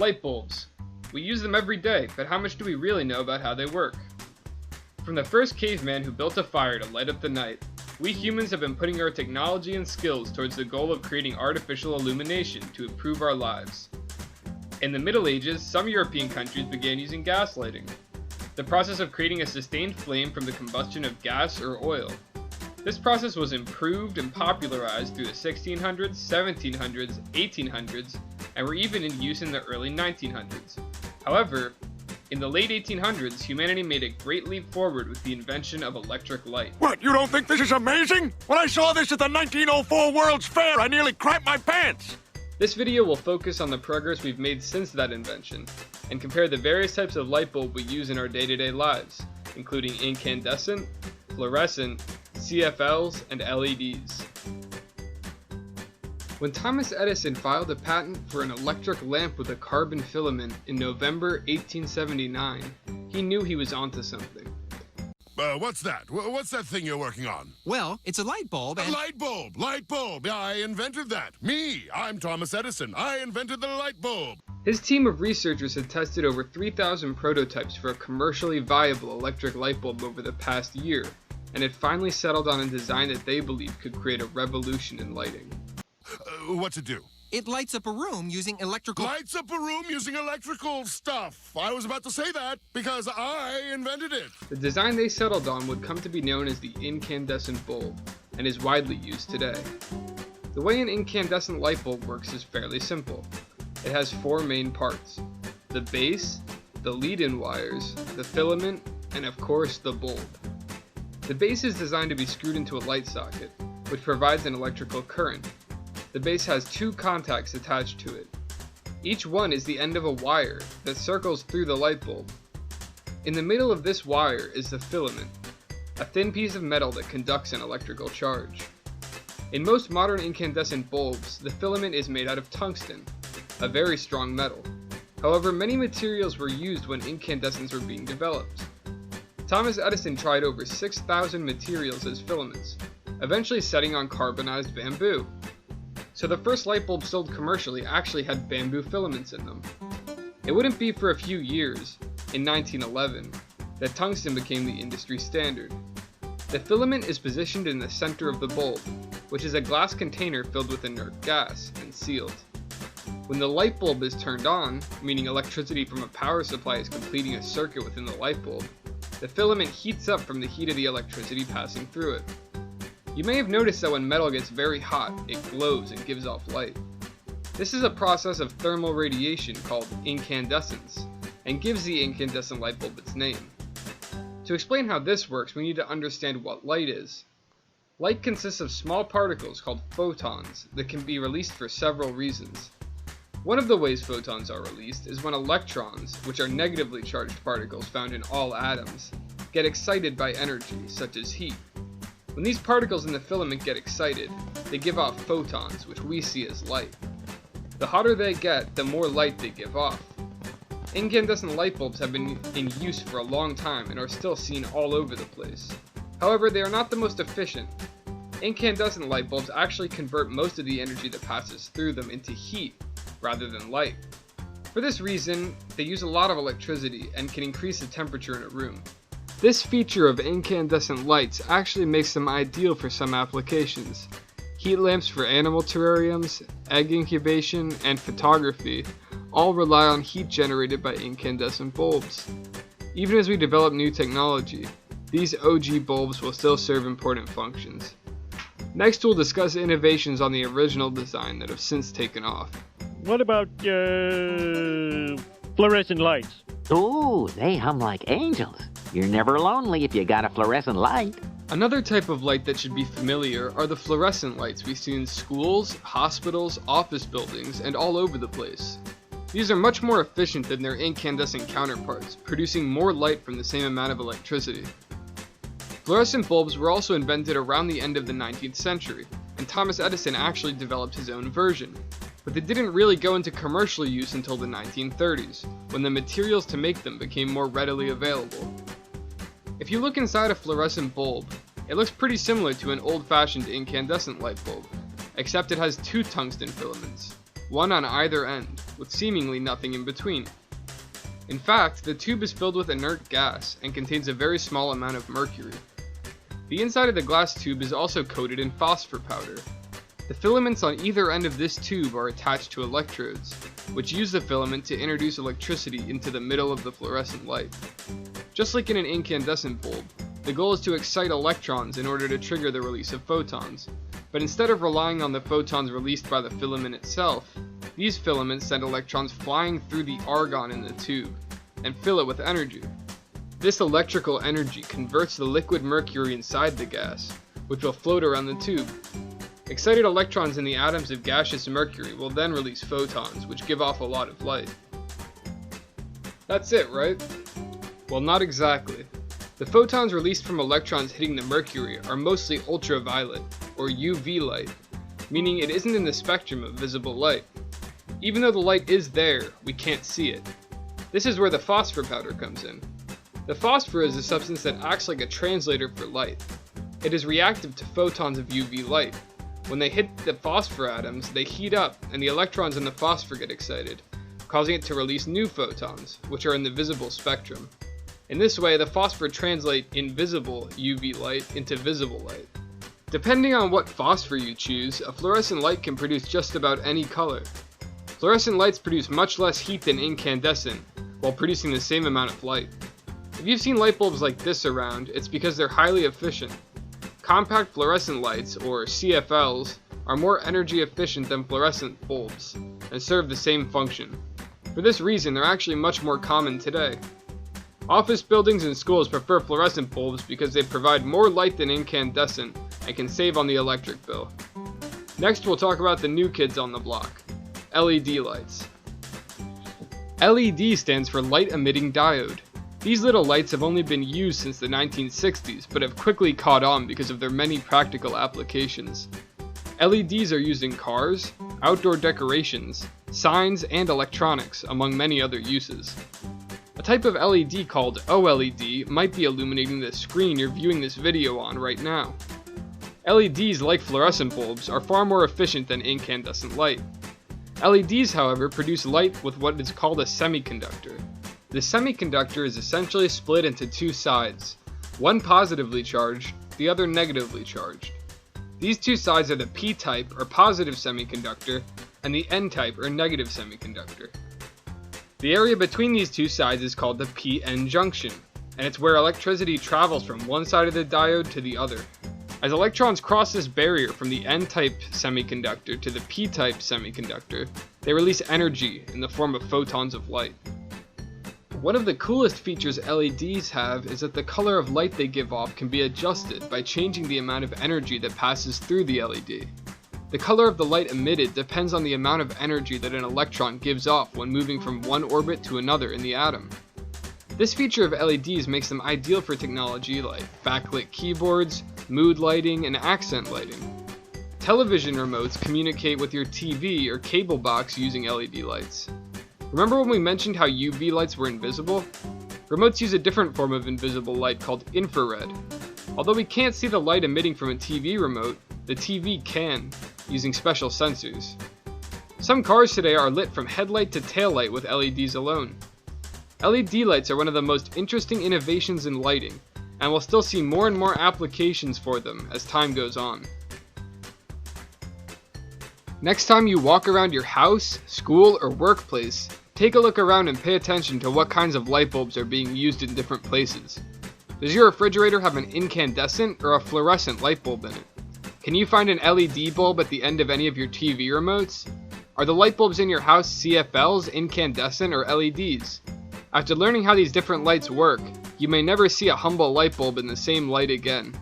Light bulbs. We use them every day, but how much do we really know about how they work? From the first caveman who built a fire to light up the night, we humans have been putting our technology and skills towards the goal of creating artificial illumination to improve our lives. In the Middle Ages, some European countries began using gas lighting, the process of creating a sustained flame from the combustion of gas or oil. This process was improved and popularized through the 1600s, 1700s, 1800s, and were even in use in the early 1900s. However, in the late 1800s, humanity made a great leap forward with the invention of electric light. What, you don't think this is amazing? When I saw this at the 1904 World's Fair, I nearly crapped my pants! This video will focus on the progress we've made since that invention, and compare the various types of light bulb we use in our day-to-day lives, including incandescent, fluorescent, CFLs, and LEDs. When Thomas Edison filed a patent for an electric lamp with a carbon filament in November 1879, he knew he was onto something. What's that? What's that thing you're working on? Well, it's a light bulb and... A light bulb! Light bulb! Yeah, I invented that. Me! I'm Thomas Edison. I invented the light bulb. His team of researchers had tested over 3,000 prototypes for a commercially viable electric light bulb over the past year, and had finally settled on a design that they believed could create a revolution in lighting. What's it do? It lights up a room using electrical... Lights up a room using electrical stuff. I was about to say that because I invented it. The design they settled on would come to be known as the incandescent bulb, and is widely used today. The way an incandescent light bulb works is fairly simple. It has four main parts: the base, the lead-in wires, the filament, and of course the bulb. The base is designed to be screwed into a light socket, which provides an electrical current. The base has two contacts attached to it. Each one is the end of a wire that circles through the light bulb. In the middle of this wire is the filament, a thin piece of metal that conducts an electrical charge. In most modern incandescent bulbs, the filament is made out of tungsten, a very strong metal. However, many materials were used when incandescents were being developed. Thomas Edison tried over 6,000 materials as filaments, eventually settling on carbonized bamboo. So the first light bulb sold commercially actually had bamboo filaments in them. It wouldn't be for a few years, in 1911, that tungsten became the industry standard. The filament is positioned in the center of the bulb, which is a glass container filled with inert gas and sealed. When the light bulb is turned on, meaning electricity from a power supply is completing a circuit within the light bulb, the filament heats up from the heat of the electricity passing through it. You may have noticed that when metal gets very hot, it glows and gives off light. This is a process of thermal radiation called incandescence, and gives the incandescent light bulb its name. To explain how this works, we need to understand what light is. Light consists of small particles called photons that can be released for several reasons. One of the ways photons are released is when electrons, which are negatively charged particles found in all atoms, get excited by energy, such as heat. When these particles in the filament get excited, they give off photons, which we see as light. The hotter they get, the more light they give off. Incandescent light bulbs have been in use for a long time and are still seen all over the place. However, they are not the most efficient. Incandescent light bulbs actually convert most of the energy that passes through them into heat, rather than light. For this reason, they use a lot of electricity and can increase the temperature in a room. This feature of incandescent lights actually makes them ideal for some applications. Heat lamps for animal terrariums, egg incubation, and photography all rely on heat generated by incandescent bulbs. Even as we develop new technology, these OG bulbs will still serve important functions. Next, we'll discuss innovations on the original design that have since taken off. What about, fluorescent lights? Ooh, they hum like angels. You're never lonely if you got a fluorescent light. Another type of light that should be familiar are the fluorescent lights we see in schools, hospitals, office buildings, and all over the place. These are much more efficient than their incandescent counterparts, producing more light from the same amount of electricity. Fluorescent bulbs were also invented around the end of the 19th century, and Thomas Edison actually developed his own version. But they didn't really go into commercial use until the 1930s, when the materials to make them became more readily available. If you look inside a fluorescent bulb, it looks pretty similar to an old-fashioned incandescent light bulb, except it has two tungsten filaments, one on either end. with seemingly nothing in between. In fact, the tube is filled with inert gas and contains a very small amount of mercury. The inside of the glass tube is also coated in phosphor powder. The filaments on either end of this tube are attached to electrodes, which use the filament to introduce electricity into the middle of the fluorescent light. Just like in an incandescent bulb, the goal is to excite electrons in order to trigger the release of photons. But instead of relying on the photons released by the filament itself, these filaments send electrons flying through the argon in the tube and fill it with energy. This electrical energy converts the liquid mercury inside the gas, which will float around the tube. Excited electrons in the atoms of gaseous mercury will then release photons, which give off a lot of light. That's it, right? Well, not exactly. The photons released from electrons hitting the mercury are mostly ultraviolet, or UV light, meaning it isn't in the spectrum of visible light. Even though the light is there, we can't see it. This is where the phosphor powder comes in. The phosphor is a substance that acts like a translator for light. It is reactive to photons of UV light. When they hit the phosphor atoms, they heat up and the electrons in the phosphor get excited, causing it to release new photons, which are in the visible spectrum. In this way, the phosphor translates invisible UV light into visible light. Depending on what phosphor you choose, a fluorescent light can produce just about any color. Fluorescent lights produce much less heat than incandescent, while producing the same amount of light. If you've seen light bulbs like this around, it's because they're highly efficient. Compact fluorescent lights, or CFLs, are more energy efficient than fluorescent bulbs, and serve the same function. For this reason, they're actually much more common today. Office buildings and schools prefer fluorescent bulbs because they provide more light than incandescent and can save on the electric bill. Next, we'll talk about the new kids on the block, LED lights. LED stands for light emitting diode. These little lights have only been used since the 1960s, but have quickly caught on because of their many practical applications. LEDs are used in cars, outdoor decorations, signs, and electronics, among many other uses. A type of LED called OLED might be illuminating the screen you're viewing this video on right now. LEDs, like fluorescent bulbs, are far more efficient than incandescent light. LEDs, however, produce light with what is called a semiconductor. The semiconductor is essentially split into two sides, one positively charged, the other negatively charged. These two sides are the P-type, or positive semiconductor, and the N-type, or negative semiconductor. The area between these two sides is called the P-N junction, and it's where electricity travels from one side of the diode to the other. As electrons cross this barrier from the N-type semiconductor to the P-type semiconductor, they release energy in the form of photons of light. One of the coolest features LEDs have is that the color of light they give off can be adjusted by changing the amount of energy that passes through the LED. The color of the light emitted depends on the amount of energy that an electron gives off when moving from one orbit to another in the atom. This feature of LEDs makes them ideal for technology like backlit keyboards, mood lighting, and accent lighting. Television remotes communicate with your TV or cable box using LED lights. Remember when we mentioned how UV lights were invisible? Remotes use a different form of invisible light called infrared. Although we can't see the light emitting from a TV remote, the TV can, using special sensors. Some cars today are lit from headlight to taillight with LEDs alone. LED lights are one of the most interesting innovations in lighting, and we'll still see more and more applications for them as time goes on. Next time you walk around your house, school, or workplace, take a look around and pay attention to what kinds of light bulbs are being used in different places. Does your refrigerator have an incandescent or a fluorescent light bulb in it? Can you find an LED bulb at the end of any of your TV remotes? Are the light bulbs in your house CFLs, incandescent, or LEDs? After learning how these different lights work, you may never see a humble light bulb in the same light again.